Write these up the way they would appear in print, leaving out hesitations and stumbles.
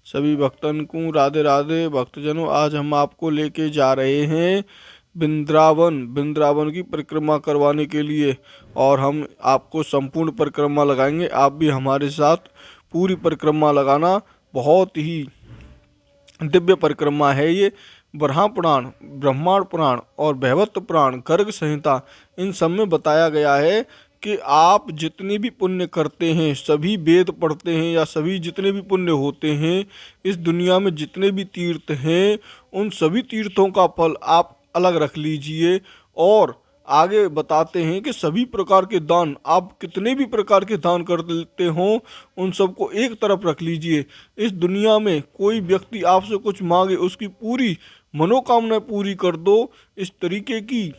सभी भक्तन को राधे राधे। भक्तजनों, आज हम आपको लेके जा रहे हैं वृंदावन की परिक्रमा करवाने के लिए, और हम आपको संपूर्ण परिक्रमा लगाएंगे। आप भी हमारे साथ पूरी परिक्रमा लगाना। बहुत ही दिव्य परिक्रमा है ये। ब्रह्मा पुराण, ब्रह्मांड पुराण और भैवत्य पुराण, गर्ग संहिता, इन सब में बताया गया है कि आप जितने भी पुण्य करते हैं, सभी वेद पढ़ते हैं या सभी जितने भी पुण्य होते हैं, इस दुनिया में जितने भी तीर्थ हैं, उन सभी तीर्थों का फल आप अलग रख लीजिए। और आगे बताते हैं कि सभी प्रकार के दान, आप कितने भी प्रकार के दान कर देते हो, उन सबको एक तरफ रख लीजिए। इस दुनिया में कोई व्यक्ति आपसे कुछ मांगे, उसकी पूरी मनोकामना पूरी कर दो। इस तरीके की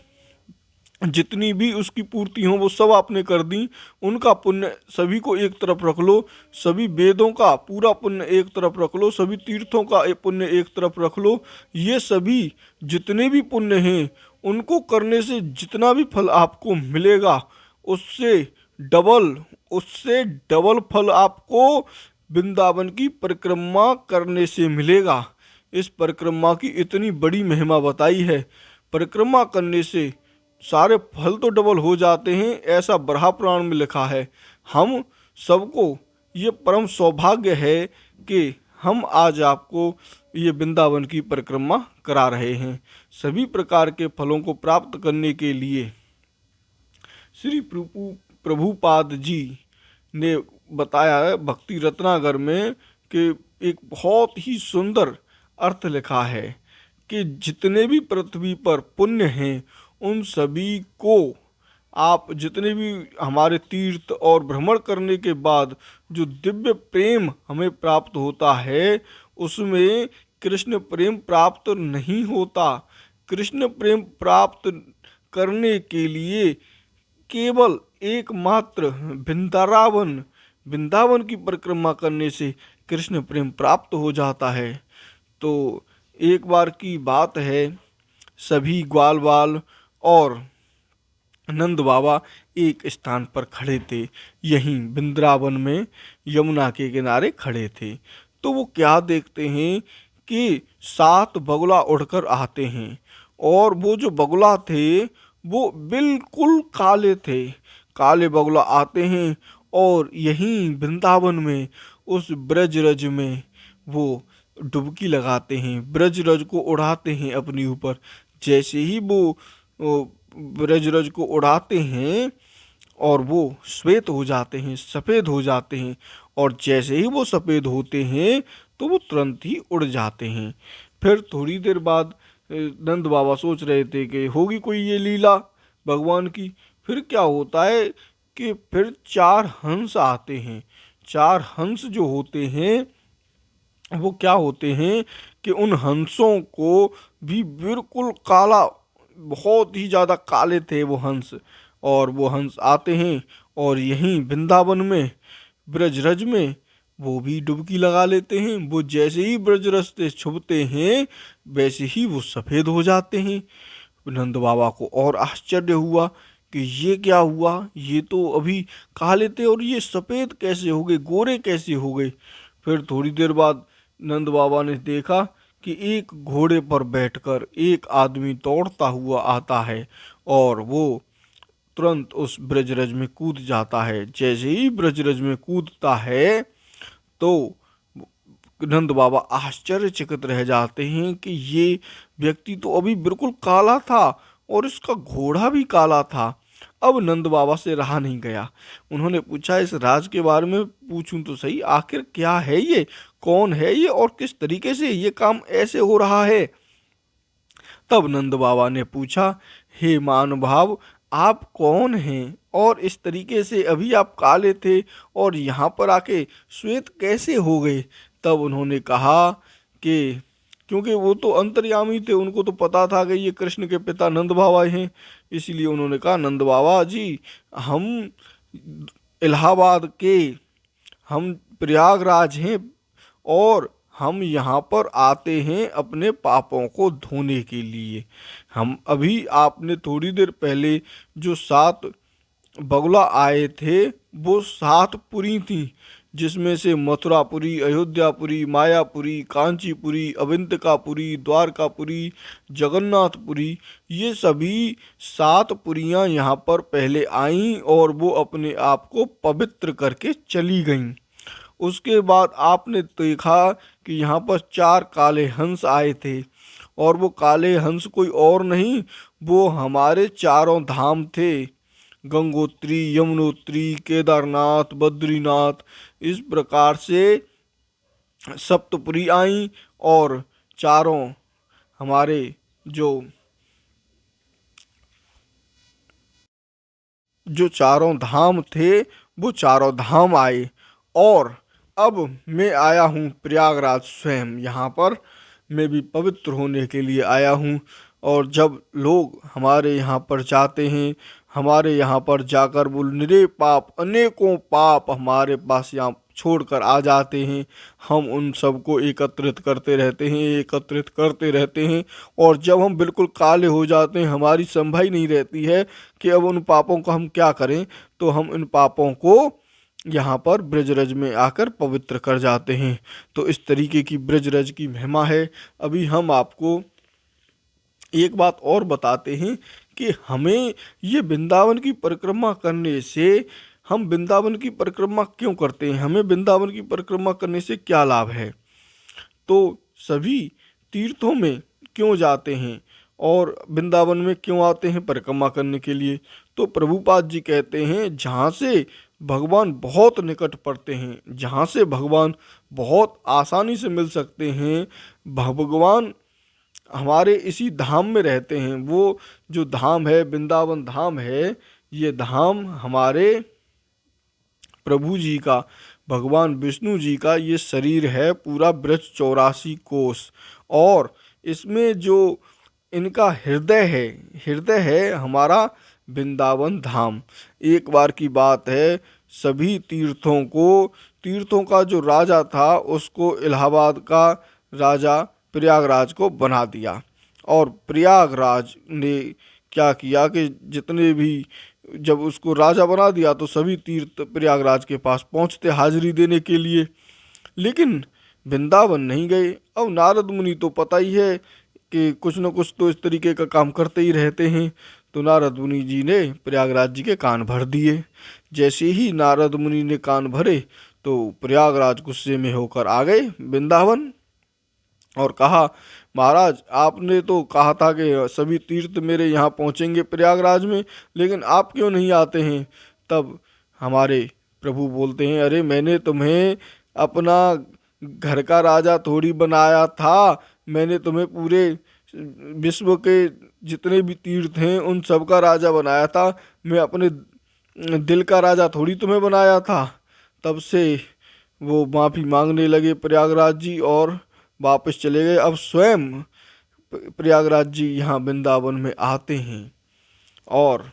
जितनी भी उसकी पूर्ति हो वो सब आपने कर दी, उनका पुण्य सभी को एक तरफ रख लो। सभी वेदों का पूरा पुण्य एक तरफ रख लो, सभी तीर्थों का पुण्य एक तरफ रख लो। ये सभी जितने भी पुण्य हैं, उनको करने से जितना भी फल आपको मिलेगा, उससे डबल फल आपको वृंदावन की परिक्रमा करने से मिलेगा। इस परिक्रमा की इतनी बड़ी महिमा बताई है। परिक्रमा करने से सारे फल तो डबल हो जाते हैं, ऐसा बराह पुराण में लिखा है। हम सबको ये परम सौभाग्य है कि हम आज आपको ये वृंदावन की परिक्रमा करा रहे हैं। सभी प्रकार के फलों को प्राप्त करने के लिए श्री प्रभुपाद जी ने बताया है भक्ति रत्नाकर में कि एक बहुत ही सुंदर अर्थ लिखा है कि जितने भी पृथ्वी पर पुण्य हैं, उन सभी को आप जितने भी हमारे तीर्थ और भ्रमण करने के बाद जो दिव्य प्रेम हमें प्राप्त होता है, उसमें कृष्ण प्रेम प्राप्त नहीं होता। कृष्ण प्रेम प्राप्त करने के लिए केवल एकमात्र वृंदावन की परिक्रमा करने से कृष्ण प्रेम प्राप्त हो जाता है। तो एक बार की बात है, सभी ग्वाल बाल और नंद बाबा एक स्थान पर खड़े थे। यहीं वृंदावन में यमुना के किनारे खड़े थे। तो वो क्या देखते हैं कि 7 बगुला उड़कर आते हैं, और वो जो बगुला थे वो बिल्कुल काले थे। काले बगुला आते हैं और यहीं वृंदावन में उस ब्रजरज में वो डुबकी लगाते हैं, ब्रजरज को उड़ाते हैं अपने ऊपर। जैसे ही वो ब्रजरज को उड़ाते हैं और वो श्वेत हो जाते हैं, सफ़ेद हो जाते हैं, और जैसे ही वो सफ़ेद होते हैं तो वो तुरंत ही उड़ जाते हैं। फिर थोड़ी देर बाद नंद बाबा सोच रहे थे कि होगी कोई ये लीला भगवान की। फिर क्या होता है कि फिर 4 हंस आते हैं। 4 हंस जो होते हैं वो क्या होते हैं कि उन हंसों को भी बिल्कुल काला, बहुत ही ज़्यादा काले थे वो हंस। और वो हंस आते हैं और यहीं वृंदावन में ब्रजरज में वो भी डुबकी लगा लेते हैं। वो जैसे ही ब्रजरज से छुपते हैं, वैसे ही वो सफ़ेद हो जाते हैं। नंद बाबा को और आश्चर्य हुआ कि ये क्या हुआ, ये तो अभी काले थे और ये सफ़ेद कैसे हो गए, गोरे कैसे हो गए। फिर थोड़ी देर बाद नंद बाबा ने देखा कि एक घोड़े पर बैठकर एक आदमी दौड़ता हुआ आता है, और वो तुरंत उस ब्रजरज में कूद जाता है। जैसे ही ब्रजरज में कूदता है तो नंद बाबा आश्चर्यचकित रह जाते हैं कि ये व्यक्ति तो अभी बिल्कुल काला था और इसका घोड़ा भी काला था। अब नंद बाबा से रहा नहीं गया। उन्होंने पूछा, इस राज के बारे में पूछूं तो सही, आखिर क्या है ये, कौन है ये और किस तरीके से ये काम ऐसे हो रहा है। तब नंद बाबा ने पूछा, हे महानुभाव, आप कौन हैं और इस तरीके से अभी आप काले थे और यहाँ पर आके श्वेत कैसे हो गए। तब उन्होंने कहा कि क्योंकि वो तो अंतर्यामी थे, उनको तो पता था कि ये कृष्ण के पिता नंद बाबा हैं, इसलिए उन्होंने कहा, नंद बाबा जी, हम इलाहाबाद के, हम प्रयागराज हैं और हम यहाँ पर आते हैं अपने पापों को धोने के लिए। हम अभी आपने थोड़ी देर पहले जो 7 बगुला आए थे वो 7 पुरी थी, जिसमें से मथुरापुरी, अयोध्यापुरी, मायापुरी, कांचीपुरी, अविंतिकापुरी, द्वारकापुरी, जगन्नाथपुरी, ये सभी 7 पुरियाँ यहाँ पर पहले आईं और वो अपने आप को पवित्र करके चली गईं। उसके बाद आपने देखा कि यहाँ पर 4 काले हंस आए थे, और वो काले हंस कोई और नहीं, वो हमारे चारों धाम थे, गंगोत्री, यमुनोत्री, केदारनाथ, बद्रीनाथ। इस प्रकार से सप्तपुरी आई, और चारों हमारे जो चारों धाम थे वो चारों धाम आए। और अब मैं आया हूँ प्रयागराज स्वयं, यहाँ पर मैं भी पवित्र होने के लिए आया हूँ। और जब लोग हमारे यहाँ पर जाते हैं, हमारे यहाँ पर जाकर वो निरे पाप, अनेकों पाप हमारे पास यहाँ छोड़कर आ जाते हैं, हम उन सबको एकत्रित करते रहते हैं। और जब हम बिल्कुल काले हो जाते हैं, हमारी संभाई नहीं रहती है कि अब उन पापों को हम क्या करें, तो हम इन पापों को यहाँ पर ब्रजरज में आकर पवित्र कर जाते हैं। तो इस तरीके की ब्रजरज की महिमा है। अभी हम आपको एक बात और बताते हैं कि हमें ये वृंदावन की परिक्रमा करने से, हम वृंदावन की परिक्रमा क्यों करते हैं, हमें वृंदावन की परिक्रमा करने से क्या लाभ है, तो सभी तीर्थों में क्यों जाते हैं और वृंदावन में क्यों आते हैं परिक्रमा करने के लिए। तो प्रभुपाद जी कहते हैं, जहाँ से भगवान बहुत निकट पड़ते हैं, जहाँ से भगवान बहुत आसानी से मिल सकते हैं, भगवान हमारे इसी धाम में रहते हैं। वो जो धाम है, वृंदावन धाम है, ये धाम हमारे प्रभु जी का, भगवान विष्णु जी का ये शरीर है, पूरा ब्रज 84 कोस। और इसमें जो इनका हृदय है हमारा वृंदावन धाम। एक बार की बात है, सभी तीर्थों का जो राजा था, उसको इलाहाबाद का राजा प्रयागराज को बना दिया। और प्रयागराज ने क्या किया कि जितने भी, जब उसको राजा बना दिया तो सभी तीर्थ प्रयागराज के पास पहुँचते हाजिरी देने के लिए, लेकिन वृंदावन नहीं गए। अब नारद मुनि तो पता ही है कि कुछ न कुछ तो इस तरीके का काम करते ही रहते हैं, तो नारद मुनि जी ने प्रयागराज जी के कान भर दिए। जैसे ही नारद मुनि ने कान भरे तो प्रयागराज गुस्से में होकर आ गए वृंदावन, और कहा, महाराज आपने तो कहा था कि सभी तीर्थ मेरे यहाँ पहुँचेंगे प्रयागराज में, लेकिन आप क्यों नहीं आते हैं। तब हमारे प्रभु बोलते हैं, अरे मैंने तुम्हें अपना घर का राजा थोड़ी बनाया था, मैंने तुम्हें पूरे विश्व के जितने भी तीर्थ हैं उन सब का राजा बनाया था, मैं अपने दिल का राजा थोड़ी तुम्हें बनाया था। तब से वो माफ़ी मांगने लगे प्रयागराज जी और वापस चले गए। अब स्वयं प्रयागराज जी यहाँ वृंदावन में आते हैं, और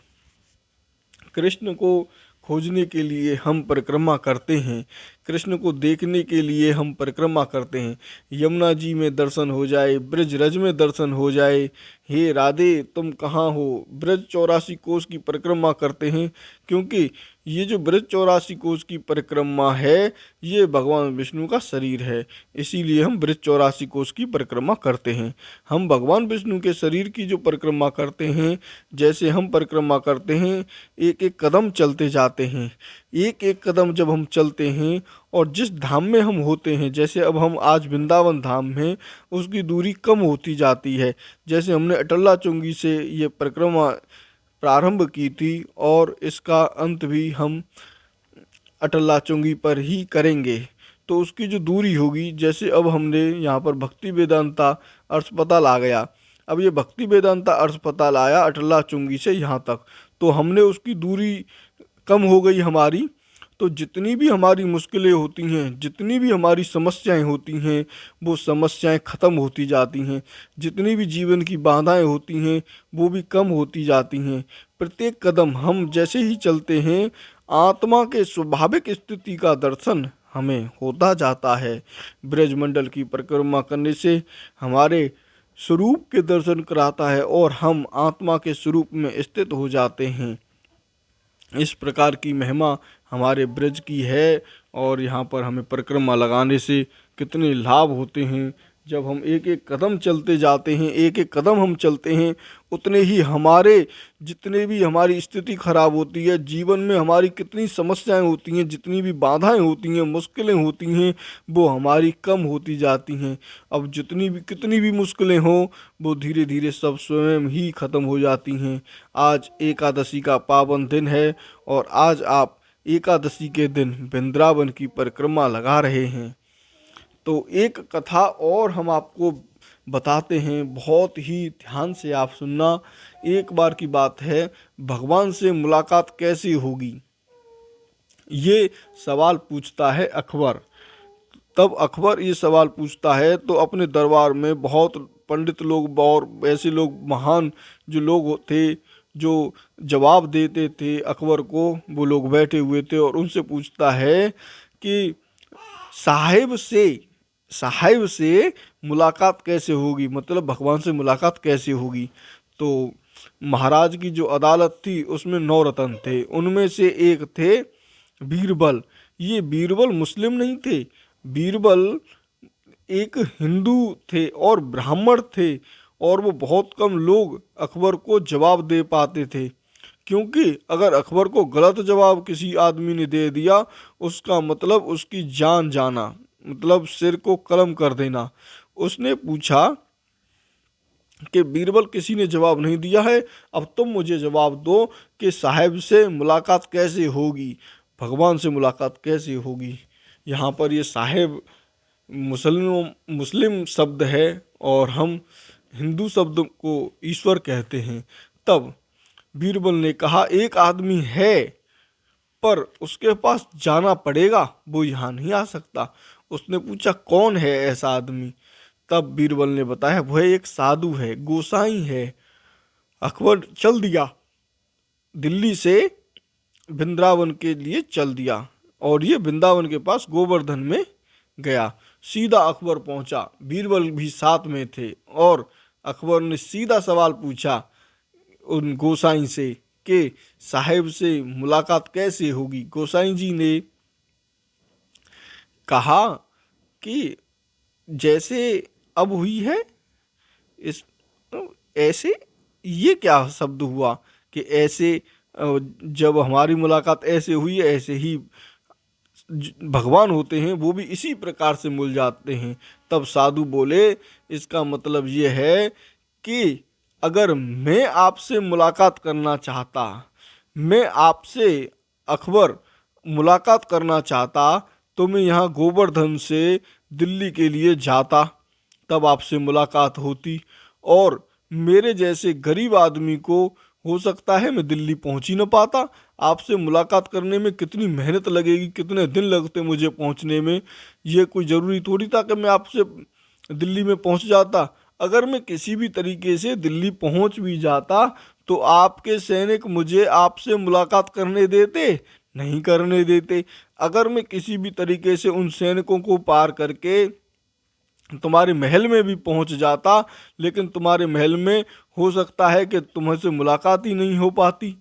कृष्ण को खोजने के लिए हम परिक्रमा करते हैं, कृष्ण को देखने के लिए हम परिक्रमा करते हैं। यमुना जी में दर्शन हो जाए, ब्रजरज में दर्शन हो जाए, हे राधे तुम कहाँ हो, ब्रज 84 कोस की परिक्रमा करते हैं। क्योंकि ये जो ब्रज 84 कोस की परिक्रमा है, ये भगवान विष्णु का शरीर है, इसीलिए हम ब्रज 84 कोस की परिक्रमा करते हैं। हम भगवान विष्णु के शरीर की जो परिक्रमा करते हैं, जैसे हम परिक्रमा करते हैं, एक एक कदम चलते जाते हैं, एक एक कदम जब हम चलते हैं और जिस धाम में हम होते हैं, जैसे अब हम आज वृंदावन धाम में, उसकी दूरी कम होती जाती है। जैसे हमने अटल्ला चुंगी से ये परिक्रमा प्रारंभ की थी और इसका अंत भी हम अटल्ला चुंगी पर ही करेंगे, तो उसकी जो दूरी होगी, जैसे अब हमने यहाँ पर भक्ति वेदांता अस्पताल आ गया, अब ये भक्ति वेदांता अस्पताल आया अटल्ला चुंगी से यहाँ तक, तो हमने उसकी दूरी कम हो गई हमारी। तो जितनी भी हमारी मुश्किलें होती हैं, जितनी भी हमारी समस्याएं होती हैं, वो समस्याएं ख़त्म होती जाती हैं, जितनी भी जीवन की बाधाएं होती हैं वो भी कम होती जाती हैं। प्रत्येक कदम हम जैसे ही चलते हैं, आत्मा के स्वाभाविक स्थिति का दर्शन हमें होता जाता है। ब्रजमंडल की परिक्रमा करने से हमारे स्वरूप के दर्शन कराता है और हम आत्मा के स्वरूप में स्थित हो जाते हैं। इस प्रकार की महिमा हमारे ब्रज की है। और यहाँ पर हमें परिक्रमा लगाने से कितने लाभ होते हैं। जब हम एक एक कदम चलते जाते हैं, एक एक कदम हम चलते हैं, उतने ही हमारे जितने भी हमारी स्थिति खराब होती है, जीवन में हमारी कितनी समस्याएं होती हैं, जितनी भी बाधाएं होती हैं, मुश्किलें होती हैं, वो हमारी कम होती जाती हैं। अब जितनी भी कितनी भी मुश्किलें हों, वो धीरे धीरे सब स्वयं ही खत्म हो जाती हैं। आज एकादशी का पावन दिन है और आज आप एकादशी के दिन वृंदावन की परिक्रमा लगा रहे हैं। तो एक कथा और हम आपको बताते हैं, बहुत ही ध्यान से आप सुनना। एक बार की बात है, भगवान से मुलाकात कैसी होगी, ये सवाल पूछता है अकबर। तब अकबर ये सवाल पूछता है तो अपने दरबार में बहुत पंडित लोग और ऐसे लोग महान जो लोग थे जो जवाब देते थे अकबर को, वो लोग बैठे हुए थे और उनसे पूछता है कि साहिब से मुलाकात कैसे होगी, मतलब भगवान से मुलाकात कैसे होगी। तो महाराज की जो अदालत थी उसमें 9 रत्न थे, उनमें से एक थे बीरबल। ये बीरबल मुस्लिम नहीं थे, बीरबल एक हिंदू थे और ब्राह्मण थे। और वो बहुत कम लोग अकबर को जवाब दे पाते थे, क्योंकि अगर अकबर को गलत जवाब किसी आदमी ने दे दिया, उसका मतलब उसकी जान जाना, मतलब सिर को कलम कर देना। उसने पूछा कि बीरबल किसी ने जवाब नहीं दिया है, अब तुम मुझे जवाब दो कि साहिब से मुलाकात कैसे होगी, भगवान से मुलाकात कैसे होगी। यहाँ पर ये साहिब मुस्लिम शब्द है और हम हिंदू शब्द को ईश्वर कहते हैं। तब बीरबल ने कहा, एक आदमी है पर उसके पास जाना पड़ेगा, वो यहाँ नहीं आ सकता। उसने पूछा, कौन है ऐसा आदमी। तब बीरबल ने बताया, वह एक साधु है, गोसाई है। अकबर चल दिया, दिल्ली से वृंदावन के लिए चल दिया और ये वृंदावन के पास गोवर्धन में गया। सीधा अकबर पहुंचा, बीरबल भी साथ में थे और अकबर ने सीधा सवाल पूछा उन गोसाई से कि साहिब से मुलाकात कैसे होगी। गोसाई जी ने कहा कि जैसे अब हुई है, इस ऐसे, ये क्या शब्द हुआ कि ऐसे, जब हमारी मुलाकात ऐसे हुई है, ऐसे ही भगवान होते हैं, वो भी इसी प्रकार से मिल जाते हैं। तब साधु बोले, इसका मतलब ये है कि अगर मैं आपसे मुलाकात करना चाहता, मैं आपसे अकबर मुलाकात करना चाहता, तो मैं यहाँ गोवर्धन से दिल्ली के लिए जाता, तब आपसे मुलाकात होती। और मेरे जैसे गरीब आदमी को हो सकता है मैं दिल्ली पहुंच ही न पाता। आपसे मुलाकात करने में कितनी मेहनत लगेगी, कितने दिन लगते मुझे पहुंचने में, ये कोई ज़रूरी थोड़ी था कि मैं आपसे दिल्ली में पहुंच जाता। अगर मैं किसी भी तरीके से दिल्ली पहुंच भी जाता तो आपके सैनिक मुझे आपसे मुलाकात करने देते? नहीं करने देते। अगर मैं किसी भी तरीके से उन सैनिकों को पार करके तुम्हारे महल में भी पहुंच जाता, लेकिन तुम्हारे महल में हो सकता है कि तुमसे मुलाकात ही नहीं हो पाती।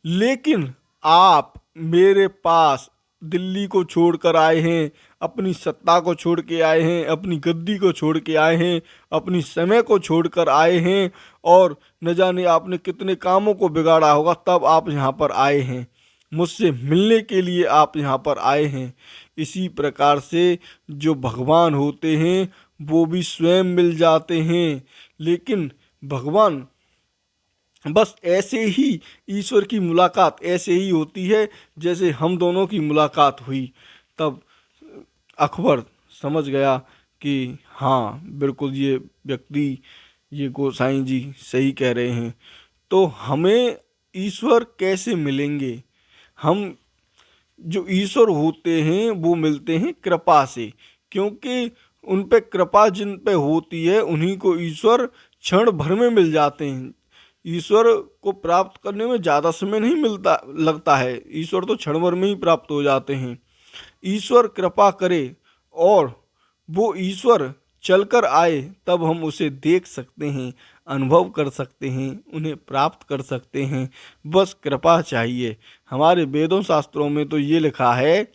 लेकिन आप मेरे पास दिल्ली को छोड़कर आए हैं, अपनी सत्ता को छोड़ के आए हैं, अपनी गद्दी को छोड़ के आए हैं, अपनी समय को छोड़कर आए हैं और न जाने आपने कितने कामों को बिगाड़ा होगा, तब आप यहाँ पर आए हैं, मुझसे मिलने के लिए आप यहाँ पर आए हैं। इसी प्रकार से जो भगवान होते हैं वो भी स्वयं मिल जाते हैं, लेकिन भगवान बस ऐसे ही, ईश्वर की मुलाकात ऐसे ही होती है जैसे हम दोनों की मुलाकात हुई। तब अकबर समझ गया कि हाँ बिल्कुल ये व्यक्ति, ये गोसाई जी सही कह रहे हैं। तो हमें ईश्वर कैसे मिलेंगे? हम जो ईश्वर होते हैं वो मिलते हैं कृपा से, क्योंकि उन पे कृपा जिन पे होती है उन्हीं को ईश्वर क्षण भर में मिल जाते हैं। ईश्वर को प्राप्त करने में ज़्यादा समय नहीं मिलता लगता है, ईश्वर तो क्षण भर में ही प्राप्त हो जाते हैं। ईश्वर कृपा करे और वो ईश्वर चलकर आए तब हम उसे देख सकते हैं। अनुभव कर सकते हैं, उन्हें प्राप्त कर सकते हैं। बस कृपा चाहिए। हमारे वेदों शास्त्रों में तो ये लिखा है,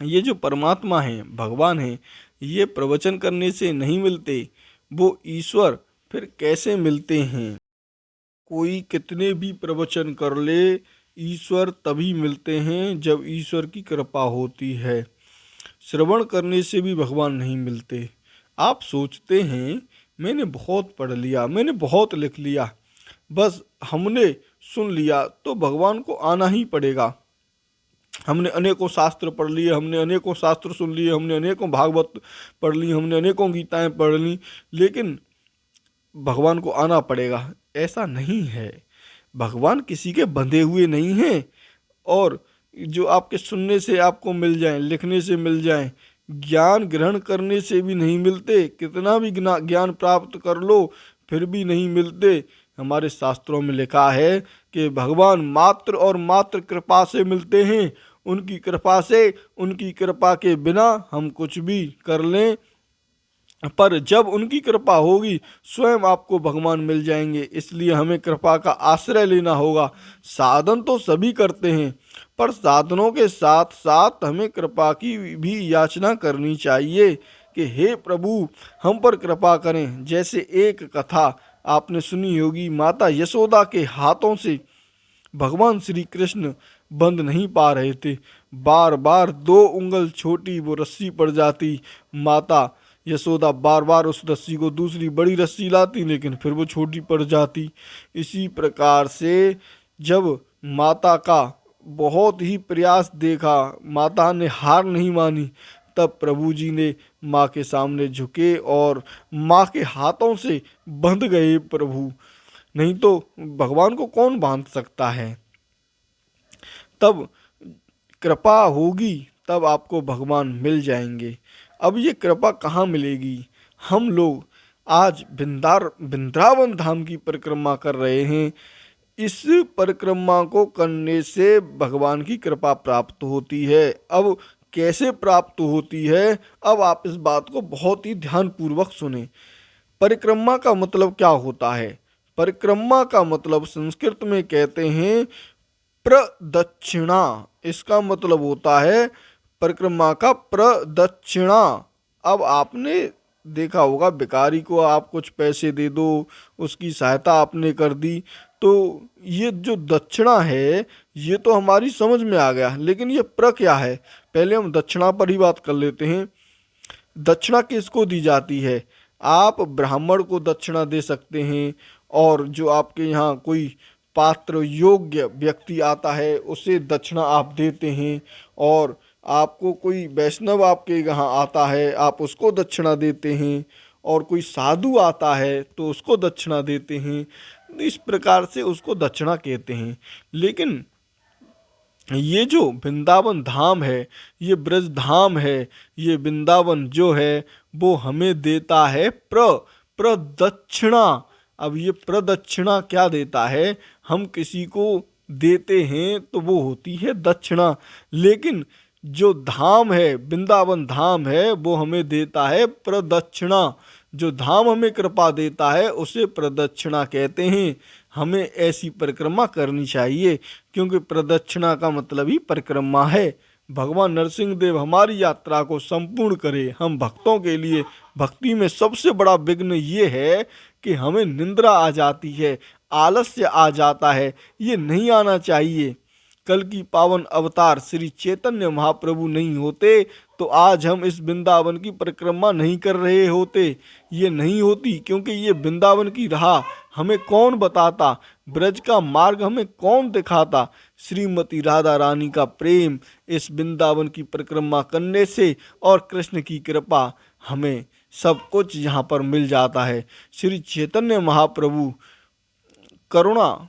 ये जो परमात्मा है, भगवान है, ये प्रवचन करने से नहीं मिलते, वो ईश्वर फिर कैसे मिलते हैं? कोई कितने भी प्रवचन कर ले, ईश्वर तभी मिलते हैं जब ईश्वर की कृपा होती है। श्रवण करने से भी भगवान नहीं मिलते। आप सोचते हैं मैंने बहुत पढ़ लिया, मैंने बहुत लिख लिया, बस हमने सुन लिया, तो भगवान को आना ही पड़ेगा। हमने अनेकों शास्त्र पढ़ लिए, हमने अनेकों शास्त्र सुन लिए, हमने अनेकों भागवत पढ़ ली, हमने अनेकों गीताएं पढ़ ली, लेकिन भगवान को आना पड़ेगा, ऐसा नहीं है। भगवान किसी के बंधे हुए नहीं हैं। और जो आपके सुनने से आपको मिल जाएं, लिखने से मिल जाएं, ज्ञान ग्रहण करने से भी नहीं मिलते। कितना भी ज्ञान प्राप्त कर लो फिर भी नहीं मिलते। हमारे शास्त्रों में लिखा है कि भगवान मात्र और मात्र कृपा से मिलते हैं। उनकी कृपा से, उनकी कृपा के बिना हम कुछ भी कर लें, पर जब उनकी कृपा होगी स्वयं आपको भगवान मिल जाएंगे। इसलिए हमें कृपा का आश्रय लेना होगा। साधन तो सभी करते हैं, पर साधनों के साथ साथ हमें कृपा की भी याचना करनी चाहिए कि हे प्रभु हम पर कृपा करें। जैसे एक कथा आपने सुनी होगी, माता यशोदा के हाथों से भगवान श्री कृष्ण बंध नहीं पा रहे थे। बार बार 2 उंगल छोटी वो रस्सी पड़ जाती, माता यशोदा बार बार उस रस्सी को दूसरी बड़ी रस्सी लाती, लेकिन फिर वो छोटी पड़ जाती। इसी प्रकार से जब माता का बहुत ही प्रयास देखा, माता ने हार नहीं मानी, तब प्रभु जी ने माँ के सामने झुके और माँ के हाथों से बंध गए प्रभु। नहीं तो भगवान को कौन बांध सकता है? तब कृपा होगी, तब आपको भगवान मिल जाएंगे। अब ये कृपा कहाँ मिलेगी? हम लोग आज वृंदावन धाम की परिक्रमा कर रहे हैं। इस परिक्रमा को करने से भगवान की कृपा प्राप्त होती है। अब कैसे प्राप्त होती है? अब आप इस बात को बहुत ही ध्यानपूर्वक सुने। परिक्रमा का मतलब क्या होता है? परिक्रमा का मतलब संस्कृत में कहते हैं प्रदक्षिणा। इसका मतलब होता है परिक्रमा का प्रदक्षिणा। अब आपने देखा होगा, भिखारी को आप कुछ पैसे दे दो, उसकी सहायता आपने कर दी, तो ये जो दक्षिणा है ये तो हमारी समझ में आ गया, लेकिन ये प्र क्या है? पहले हम दक्षिणा पर ही बात कर लेते हैं। दक्षिणा किसको दी जाती है? आप ब्राह्मण को दक्षिणा दे सकते हैं, और जो आपके यहाँ कोई पात्र योग्य व्यक्ति आता है उसे दक्षिणा आप देते हैं, और आपको कोई वैष्णव आपके यहाँ आता है आप उसको दक्षिणा देते हैं, और कोई साधु आता है तो उसको दक्षिणा देते हैं। इस प्रकार से उसको दक्षिणा कहते हैं। लेकिन ये जो वृंदावन धाम है, ये ब्रज धाम है, ये वृंदावन जो है वो हमें देता है प्रदक्षिणा। अब ये प्रदक्षिणा क्या देता है? हम किसी को देते हैं तो वो होती है दक्षिणा, लेकिन जो धाम है, वृंदावन धाम है, वो हमें देता है प्रदक्षिणा। जो धाम हमें कृपा देता है उसे प्रदक्षिणा कहते हैं। हमें ऐसी परिक्रमा करनी चाहिए, क्योंकि प्रदक्षिणा का मतलब ही परिक्रमा है। भगवान नरसिंह देव हमारी यात्रा को संपूर्ण करे। हम भक्तों के लिए भक्ति में सबसे बड़ा विघ्न ये है कि हमें निंद्रा आ जाती है, आलस्य आ जाता है। ये नहीं आना चाहिए। कल की पावन अवतार श्री चैतन्य महाप्रभु नहीं होते तो आज हम इस वृंदावन की परिक्रमा नहीं कर रहे होते। ये नहीं होती, क्योंकि ये वृंदावन की राह हमें कौन बताता, ब्रज का मार्ग हमें कौन दिखाता? श्रीमती राधा रानी का प्रेम इस वृंदावन की परिक्रमा करने से, और कृष्ण की कृपा, हमें सब कुछ यहाँ पर मिल जाता है। श्री चैतन्य महाप्रभु करुणा,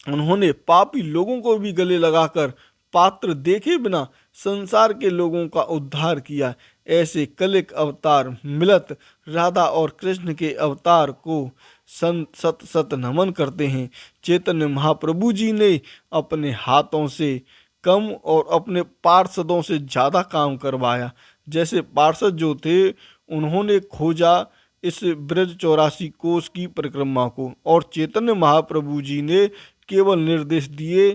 उन्होंने पापी लोगों को भी गले लगाकर पात्र देखे बिना संसार के लोगों का उद्धार किया। ऐसे कलिक अवतार मिलत राधा और कृष्ण के अवतार को सत सत नमन करते हैं। चैतन्य महाप्रभु जी ने अपने हाथों से कम और अपने पार्षदों से ज़्यादा काम करवाया। जैसे पार्षद जो थे उन्होंने खोजा इस ब्रज 84 कोस की परिक्रमा को, और चैतन्य महाप्रभु जी ने केवल निर्देश दिए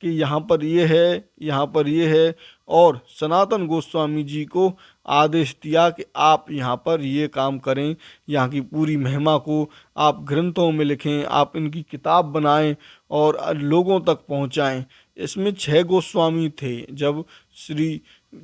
कि यहाँ पर ये है, यहाँ पर ये है, और सनातन गोस्वामी जी को आदेश दिया कि आप यहाँ पर ये काम करें, यहाँ की पूरी महिमा को आप ग्रंथों में लिखें, आप इनकी किताब बनाएं और लोगों तक पहुँचाएं। इसमें 6 गोस्वामी थे जब श्री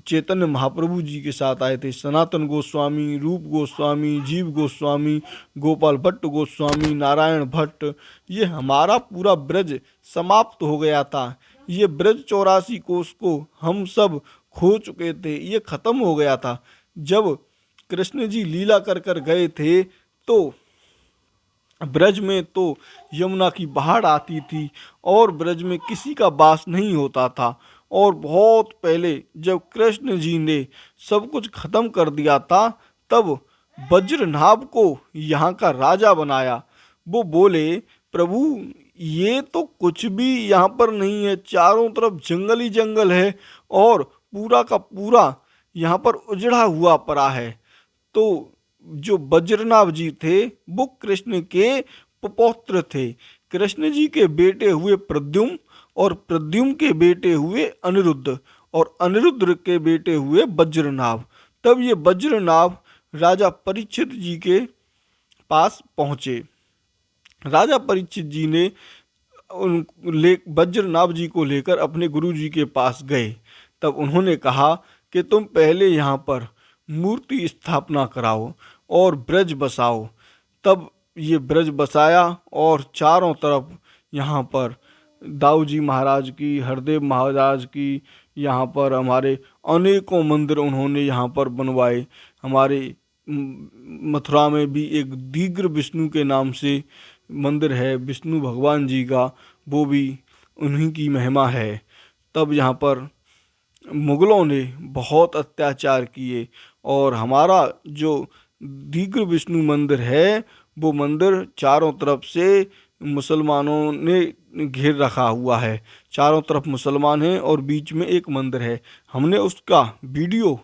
चैतन्य महाप्रभु जी के साथ आए थे। सनातन गोस्वामी, रूप गोस्वामी, जीव गोस्वामी, गोपाल भट्ट गोस्वामी, नारायण भट्ट। ये हमारा पूरा ब्रज समाप्त हो गया था। ये ब्रज 84 कोस को हम सब खो चुके थे, ये खत्म हो गया था। जब कृष्ण जी लीला कर कर गए थे तो ब्रज में तो यमुना की बाढ़ आती थी और ब्रज में किसी का वास नहीं होता था। और बहुत पहले जब कृष्ण जी ने सब कुछ खत्म कर दिया था, तब वज्रनाभ को यहाँ का राजा बनाया। वो बोले, प्रभु ये तो कुछ भी यहाँ पर नहीं है, चारों तरफ जंगल ही जंगल है और पूरा का पूरा यहाँ पर उजड़ा हुआ पड़ा है। तो जो वज्रनाभ जी थे वो कृष्ण के पौत्र थे। कृष्ण जी के बेटे हुए प्रद्युम्न, और प्रद्युम्न के बेटे हुए अनिरुद्ध, और अनिरुद्ध के बेटे हुए वज्रनाभ। तब ये वज्रनाभ राजा परीक्षित जी के पास पहुँचे। राजा परीक्षित जी ने वज्रनाभ जी को लेकर अपने गुरु जी के पास गए। तब उन्होंने कहा कि तुम पहले यहाँ पर मूर्ति स्थापना कराओ और ब्रज बसाओ। तब ये ब्रज बसाया और चारों तरफ यहाँ पर दाऊ जी महाराज की, हरदेव महाराज की, यहाँ पर हमारे अनेकों मंदिर उन्होंने यहाँ पर बनवाए। हमारे मथुरा में भी एक दीग्र विष्णु के नाम से मंदिर है, विष्णु भगवान जी का, वो भी उन्हीं की महिमा है। तब यहाँ पर मुगलों ने बहुत अत्याचार किए और हमारा जो दीग्र विष्णु मंदिर है वो मंदिर चारों तरफ से मुसलमानों ने घेर रखा हुआ है। चारों तरफ मुसलमान हैं और बीच में एक मंदिर है। हमने उसका वीडियो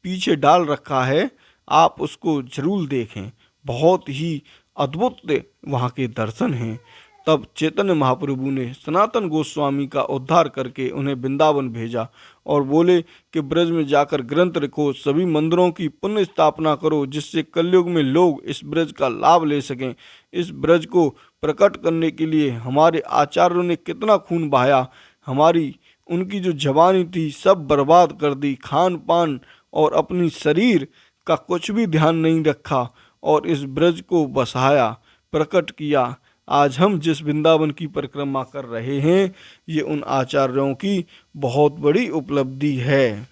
पीछे डाल रखा है, आप उसको जरूर देखें। बहुत ही अद्भुत वहाँ के दर्शन हैं। तब चैतन्य महाप्रभु ने सनातन गोस्वामी का उद्धार करके उन्हें वृंदावन भेजा और बोले कि ब्रज में जाकर ग्रंथ लिखो, सभी मंदिरों की पुण्य स्थापना करो, जिससे कलयुग में लोग इस ब्रज का लाभ ले सकें। इस ब्रज को प्रकट करने के लिए हमारे आचार्यों ने कितना खून बहाया, हमारी उनकी जो जवानी थी सब बर्बाद कर दी, खान पान और अपनी शरीर का कुछ भी ध्यान नहीं रखा और इस ब्रज को बसाया, प्रकट किया। आज हम जिस वृंदावन की परिक्रमा कर रहे हैं, ये उन आचार्यों की बहुत बड़ी उपलब्धि है।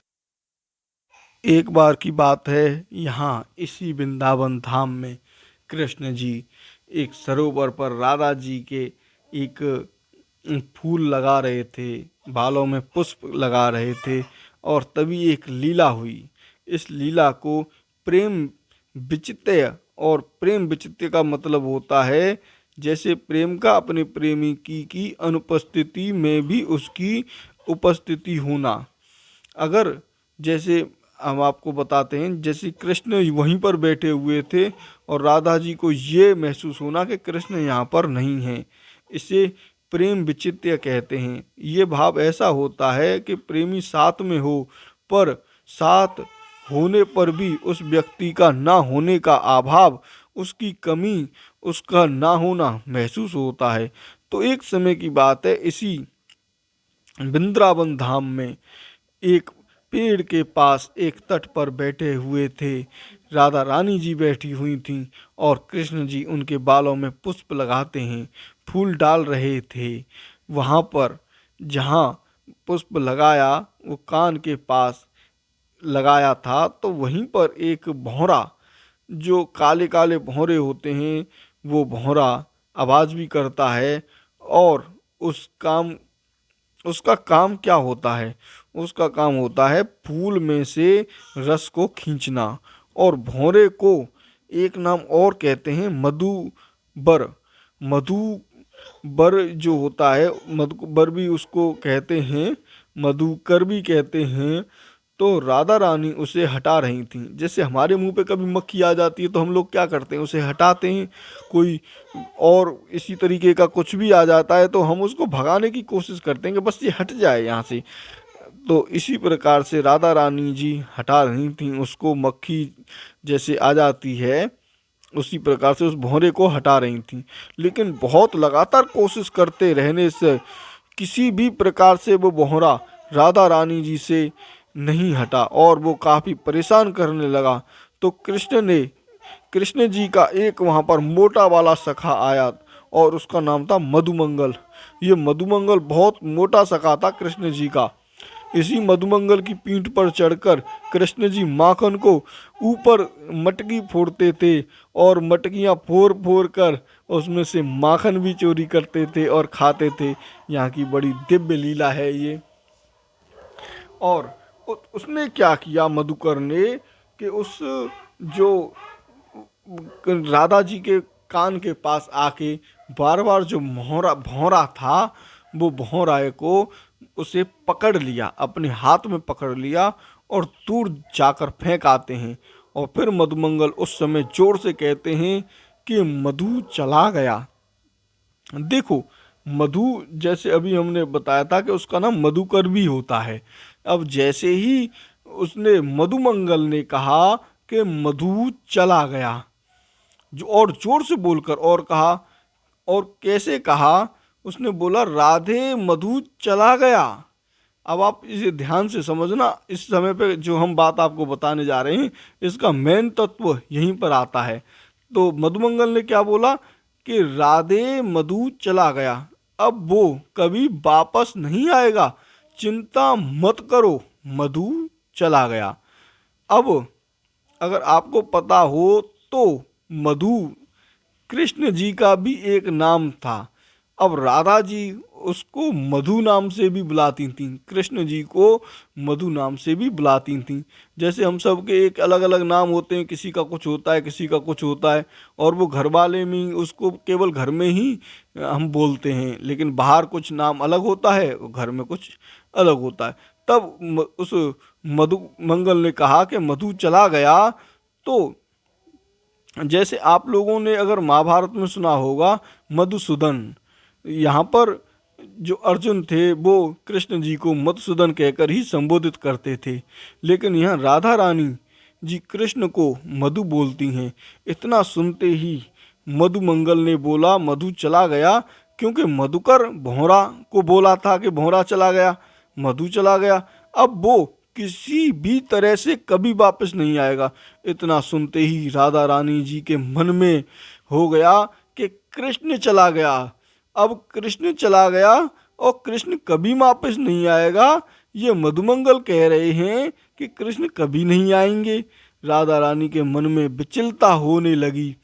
एक बार की बात है, यहाँ इसी वृंदावन धाम में कृष्ण जी एक सरोवर पर राधा जी के एक फूल लगा रहे थे, बालों में पुष्प लगा रहे थे, और तभी एक लीला हुई। इस लीला को प्रेम विचित्य, और प्रेम विचित्य का मतलब होता है जैसे प्रेम का अपने प्रेमी की अनुपस्थिति में भी उसकी उपस्थिति होना। अगर जैसे हम आपको बताते हैं, जैसे कृष्ण वहीं पर बैठे हुए थे और राधा जी को ये महसूस होना कि कृष्ण यहाँ पर नहीं है, इसे प्रेम विचित्य कहते हैं। ये भाव ऐसा होता है कि प्रेमी साथ में हो पर साथ होने पर भी उस व्यक्ति का ना होने का अभाव, उसकी कमी, उसका ना होना महसूस होता है। तो एक समय की बात है, इसी वृंदावन धाम में एक पेड़ के पास एक तट पर बैठे हुए थे, राधा रानी जी बैठी हुई थीं और कृष्ण जी उनके बालों में पुष्प लगाते हैं, फूल डाल रहे थे। वहाँ पर जहाँ पुष्प लगाया वो कान के पास लगाया था, तो वहीं पर एक भौंरा, जो काले काले भौंरे होते हैं, वो भौंरा आवाज़ भी करता है। और उसका काम क्या होता है? उसका काम होता है फूल में से रस को खींचना। और भौंरे को एक नाम और कहते हैं मधुबर। मधुबर जो होता है, मधुबर भी उसको कहते हैं, मधुकर भी कहते हैं। तो राधा रानी उसे हटा रही थीं। जैसे हमारे मुंह पे कभी मक्खी आ जाती है तो हम लोग क्या करते हैं, उसे हटाते हैं। कोई और इसी तरीके का कुछ भी आ जाता है तो हम उसको भगाने की कोशिश करते हैं कि बस ये हट जाए यहाँ से। तो इसी प्रकार से राधा रानी जी हटा रही थीं उसको, मक्खी जैसे आ जाती है उसी प्रकार से उस भौरे को हटा रही थीं। लेकिन बहुत लगातार कोशिश करते रहने से किसी भी प्रकार से वो भौरा राधा रानी जी से नहीं हटा और वो काफ़ी परेशान करने लगा। तो कृष्ण जी का एक वहाँ पर मोटा वाला सखा आया और उसका नाम था मधुमंगल। ये मधुमंगल बहुत मोटा सखा था कृष्ण जी का। इसी मधुमंगल की पीठ पर चढ़कर कृष्ण जी माखन को ऊपर मटकी फोड़ते थे और मटकियां फोड़ फोड़ कर उसमें से माखन भी चोरी करते थे और खाते थे। यहाँ की बड़ी दिव्य लीला है ये। और उसने क्या किया मधुकर ने कि उस जो राधा जी के कान के पास आके बार बार जो भौरा था वो भौराए को उसे पकड़ लिया, अपने हाथ में पकड़ लिया और दूर जाकर फेंक आते हैं। और फिर मधुमंगल उस समय जोर से कहते हैं कि मधु चला गया। देखो, मधु जैसे अभी हमने बताया था कि उसका नाम मधुकर भी होता है। अब जैसे ही उसने मधुमंगल ने कहा कि मधु चला गया, जो और जोर से बोलकर और कहा, और कैसे कहा, उसने बोला राधे मधु चला गया। अब आप इसे ध्यान से समझना, इस समय पे जो हम बात आपको बताने जा रहे हैं इसका मेन तत्व यहीं पर आता है। तो मधुमंगल ने क्या बोला कि राधे मधु चला गया, अब वो कभी वापस नहीं आएगा, चिंता मत करो, मधु चला गया। अब अगर आपको पता हो तो मधु कृष्ण जी का भी एक नाम था। अब राधा जी उसको मधु नाम से भी बुलाती थीं, कृष्ण जी को मधु नाम से भी बुलाती थीं। जैसे हम सब के एक अलग अलग नाम होते हैं, किसी का कुछ होता है, किसी का कुछ होता है, और वो घर वाले में उसको केवल घर में ही हम बोलते हैं, लेकिन बाहर कुछ नाम अलग होता है, घर में कुछ अलग होता है। तब उस मधु मंगल ने कहा कि मधु चला गया। तो जैसे आप लोगों ने अगर महाभारत में सुना होगा मधुसूदन, यहाँ पर जो अर्जुन थे वो कृष्ण जी को मधुसूदन कहकर ही संबोधित करते थे, लेकिन यहाँ राधा रानी जी कृष्ण को मधु बोलती हैं। इतना सुनते ही मधुमंगल ने बोला मधु चला गया, क्योंकि मधुकर भौरा को बोला था कि भौरा चला गया, मधु चला गया, अब वो किसी भी तरह से कभी वापस नहीं आएगा। इतना सुनते ही राधा रानी जी के मन में हो गया कि कृष्ण चला गया, अब कृष्ण चला गया और कृष्ण कभी वापस नहीं आएगा। ये मधुमंगल कह रहे हैं कि कृष्ण कभी नहीं आएंगे। राधा रानी के मन में विचलता होने लगी।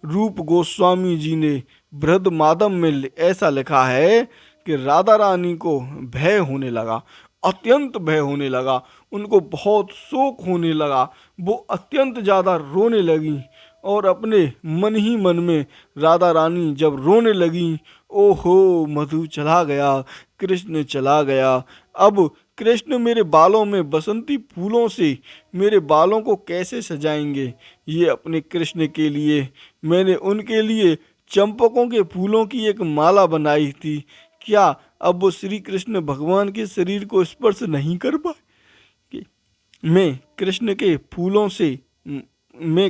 रूप गोस्वामी जी ने बृहद माधव में ऐसा लिखा है कि राधा रानी को भय होने लगा, अत्यंत भय होने लगा, उनको बहुत शोक होने लगा, वो अत्यंत ज़्यादा रोने लगी। और अपने मन ही मन में राधा रानी जब रोने लगी, ओहो मधु चला गया, कृष्ण चला गया, अब कृष्ण मेरे बालों में बसंती फूलों से मेरे बालों को कैसे सजाएंगे। ये अपने कृष्ण के लिए मैंने उनके लिए चंपकों के फूलों की एक माला बनाई थी, क्या अब वो श्री कृष्ण भगवान के शरीर को स्पर्श नहीं कर पाए। मैं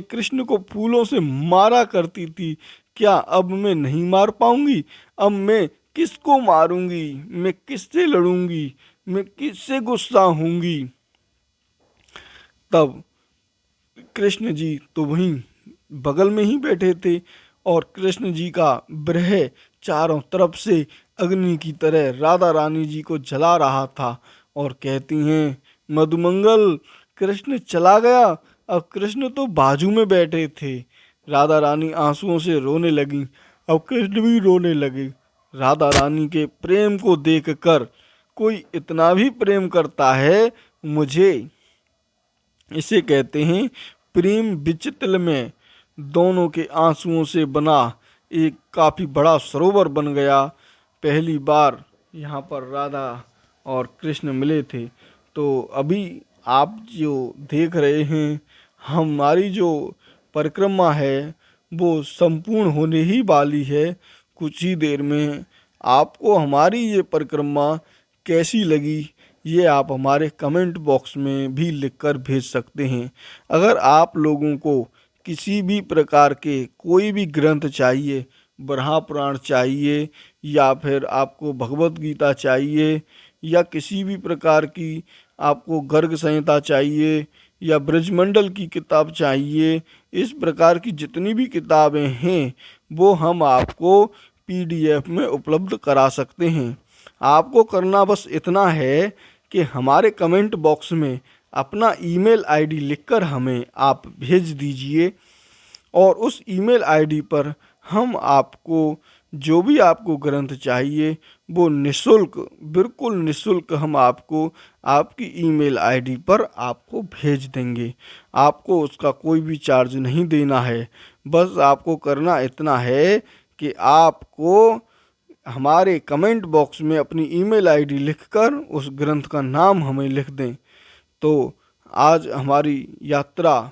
कृष्ण को फूलों से मारा करती थी, क्या अब मैं नहीं मार पाऊंगी। अब मैं किसको मारूंगी, मैं किससे लड़ूंगी, मैं किससे गुस्सा होंगी। तब कृष्ण जी तो वहीं बगल में ही बैठे थे और कृष्ण जी का विरह चारों तरफ से अग्नि की तरह राधा रानी जी को जला रहा था। और कहती हैं मधुमंगल कृष्ण चला गया। अब कृष्ण तो बाजू में बैठे थे। राधा रानी आंसुओं से रोने लगी, अब कृष्ण भी रोने लगे। राधा रानी के प्रेम को देखकर कोई इतना भी प्रेम करता है, मुझे इसे कहते हैं प्रेम विचित्र में दोनों के आंसुओं से बना एक काफ़ी बड़ा सरोवर बन गया। पहली बार यहाँ पर राधा और कृष्ण मिले थे। तो अभी आप जो देख रहे हैं, हमारी जो परिक्रमा है वो संपूर्ण होने ही वाली है कुछ ही देर में। आपको हमारी ये परिक्रमा कैसी लगी, ये आप हमारे कमेंट बॉक्स में भी लिखकर भेज सकते हैं। अगर आप लोगों को किसी भी प्रकार के कोई भी ग्रंथ चाहिए, ब्रह्मा पुराण चाहिए, या फिर आपको भगवत गीता चाहिए, या किसी भी प्रकार की आपको गर्ग संहिता चाहिए, या ब्रजमंडल की किताब चाहिए, इस प्रकार की जितनी भी किताबें हैं वो हम आपको पीडीएफ में उपलब्ध करा सकते हैं। आपको करना बस इतना है कि हमारे कमेंट बॉक्स में अपना ईमेल आईडी लिखकर हमें आप भेज दीजिए, और उस ईमेल आईडी पर हम आपको जो भी आपको ग्रंथ चाहिए वो निःशुल्क, बिल्कुल निःशुल्क हम आपको आपकी ईमेल आईडी पर आपको भेज देंगे। आपको उसका कोई भी चार्ज नहीं देना है। बस आपको करना इतना है कि आपको हमारे कमेंट बॉक्स में अपनी ईमेल आईडी लिखकर उस ग्रंथ का नाम हमें लिख दें। तो आज हमारी यात्रा,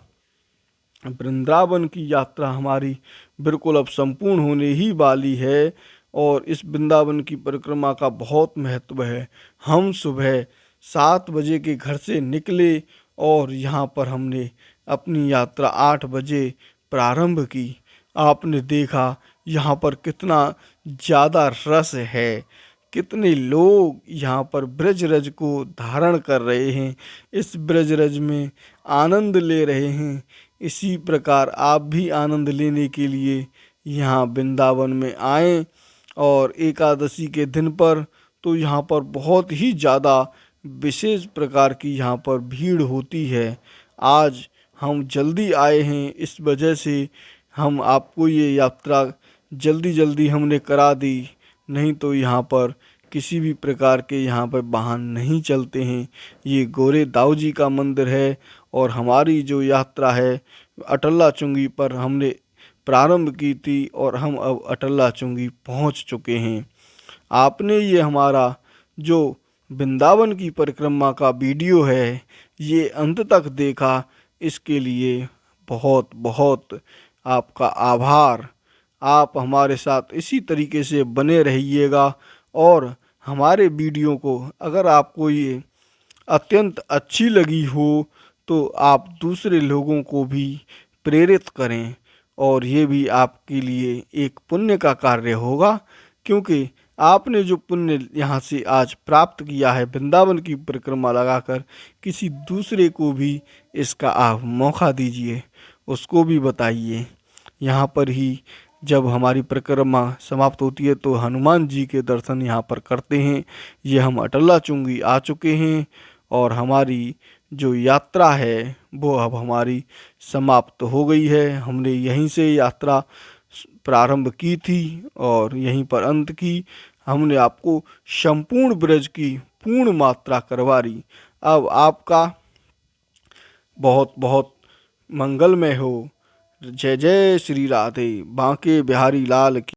वृंदावन की यात्रा हमारी बिल्कुल अब संपूर्ण होने ही वाली है, और इस वृंदावन की परिक्रमा का बहुत महत्व है। हम सुबह 7 बजे के घर से निकले और यहाँ पर हमने अपनी यात्रा 8 बजे प्रारंभ की। आपने देखा यहाँ पर कितना ज़्यादा रस है, कितने लोग यहाँ पर ब्रजरज को धारण कर रहे हैं, इस ब्रजरज में आनंद ले रहे हैं। इसी प्रकार आप भी आनंद लेने के लिए यहाँ वृंदावन में आएं, और एकादशी के दिन पर तो यहाँ पर बहुत ही ज़्यादा विशेष प्रकार की यहाँ पर भीड़ होती है। आज हम जल्दी आए हैं, इस वजह से हम आपको ये यात्रा जल्दी जल्दी हमने करा दी, नहीं तो यहाँ पर किसी भी प्रकार के यहाँ पर वाहन नहीं चलते हैं। ये गोरे दाऊ जी का मंदिर है, और हमारी जो यात्रा है अटला चुंगी पर हमने प्रारंभ की थी, और हम अब अटला चुंगी पहुँच चुके हैं। आपने ये हमारा जो वृंदावन की परिक्रमा का वीडियो है ये अंत तक देखा, इसके लिए बहुत बहुत आपका आभार। आप हमारे साथ इसी तरीके से बने रहिएगा, और हमारे वीडियो को अगर आपको ये अत्यंत अच्छी लगी हो तो आप दूसरे लोगों को भी प्रेरित करें, और ये भी आपके लिए एक पुण्य का कार्य होगा, क्योंकि आपने जो पुण्य यहाँ से आज प्राप्त किया है वृंदावन की परिक्रमा लगाकर, किसी दूसरे को भी इसका आप मौका दीजिए, उसको भी बताइए। यहाँ पर ही जब हमारी परिक्रमा समाप्त होती है तो हनुमान जी के दर्शन यहाँ पर करते हैं। ये हम अटला चुंगी आ चुके हैं, और हमारी जो यात्रा है वो अब हमारी समाप्त हो गई है। हमने यहीं से यात्रा प्रारंभ की थी और यहीं पर अंत की। हमने आपको संपूर्ण ब्रज की पूर्ण मात्रा करवा दी। अब आपका बहुत बहुत मंगलमय हो। जय जय श्री राधे। बांके बिहारी लाल की।